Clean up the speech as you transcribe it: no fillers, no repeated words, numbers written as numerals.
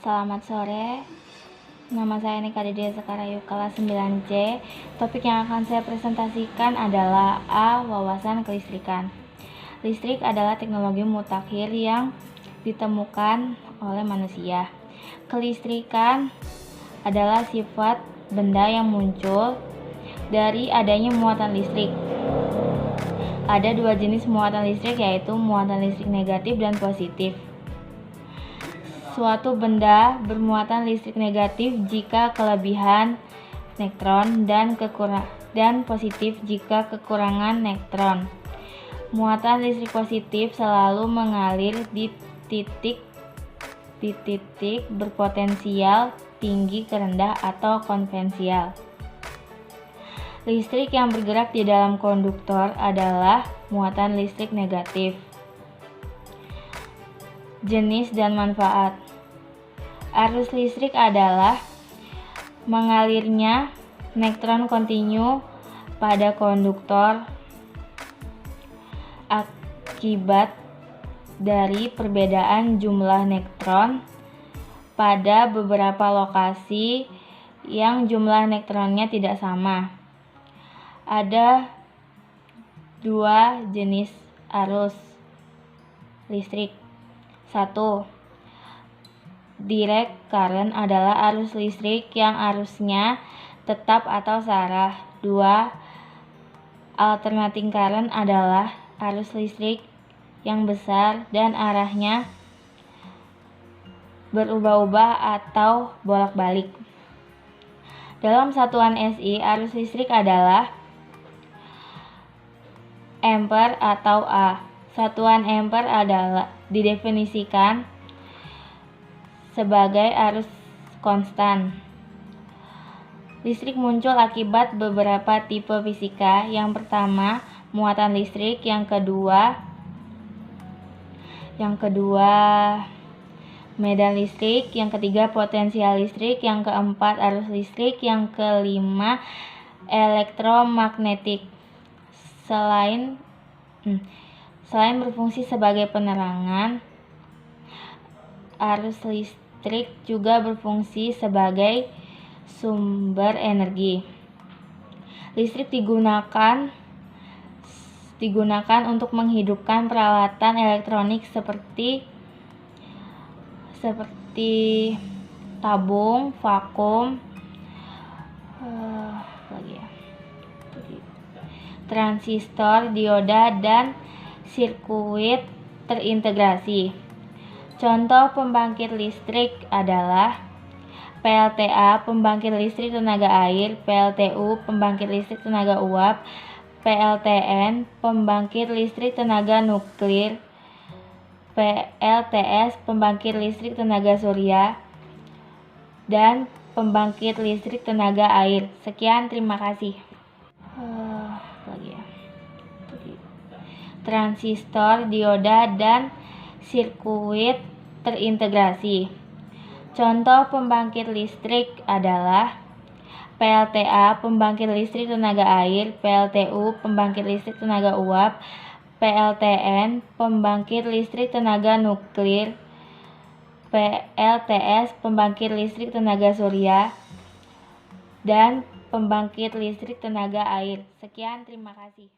Selamat sore, nama saya Nika Didia Sekarayu kelas 9C. Topik yang akan saya presentasikan adalah A. Wawasan kelistrikan. Listrik adalah teknologi mutakhir yang ditemukan oleh manusia. Kelistrikan adalah sifat benda yang muncul dari adanya muatan listrik. Ada dua jenis muatan listrik, yaitu muatan listrik negatif dan positif. Suatu benda bermuatan listrik negatif jika kelebihan neutron dan positif jika kekurangan neutron. Muatan listrik positif selalu mengalir di titik berpotensial tinggi ke rendah atau konvensial. Listrik yang bergerak di dalam konduktor adalah muatan listrik negatif. Jenis dan manfaat. Arus listrik adalah mengalirnya neutron kontinu pada konduktor akibat dari perbedaan jumlah neutron pada beberapa lokasi yang jumlah neutronnya tidak sama. Ada dua jenis arus listrik. 1. Direct current adalah arus listrik yang arusnya tetap atau searah. 2. Alternating current adalah arus listrik yang besar dan arahnya berubah-ubah atau bolak-balik. Dalam satuan SI, arus listrik adalah ampere atau A. Satuan ampere adalah didefinisikan sebagai arus konstan. Listrik muncul akibat beberapa tipe fisika. Yang pertama, muatan listrik. Yang kedua, medan listrik. Yang ketiga, potensial listrik. Yang keempat, arus listrik. Yang kelima, elektromagnetik. Selain berfungsi sebagai penerangan, arus listrik juga berfungsi sebagai sumber energi. Listrik digunakan untuk menghidupkan peralatan elektronik seperti tabung, vakum, transistor, dioda, dan sirkuit terintegrasi. Contoh pembangkit listrik adalah PLTA, pembangkit listrik tenaga air; PLTU, pembangkit listrik tenaga uap; PLTN, pembangkit listrik tenaga nuklir; PLTS, pembangkit listrik tenaga surya; dan pembangkit listrik tenaga air. Sekian, terima kasih. Transistor, dioda, dan sirkuit terintegrasi. Contoh pembangkit listrik adalah PLTA, pembangkit listrik tenaga air; PLTU, pembangkit listrik tenaga uap; PLTN, pembangkit listrik tenaga nuklir; PLTS, pembangkit listrik tenaga surya; dan pembangkit listrik tenaga air. Sekian, terima kasih.